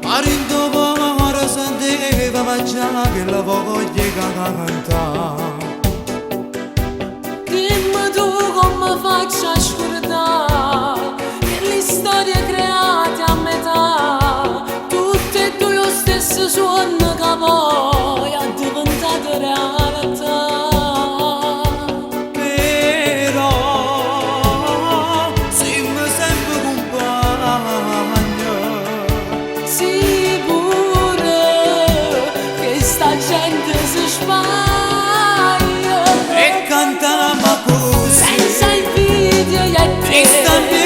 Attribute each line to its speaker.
Speaker 1: Marindo ora sentiva ma già che la voglia cantare.
Speaker 2: Dimmi tu come faccio a scordare che le storie create a metà, tutte e due lo stesso suono che poi è diventato realtà.
Speaker 1: Però siamo sempre compagni.
Speaker 2: Sì pure che sta gente si sbaglia
Speaker 1: E cantiamo così
Speaker 2: senza invidia e te.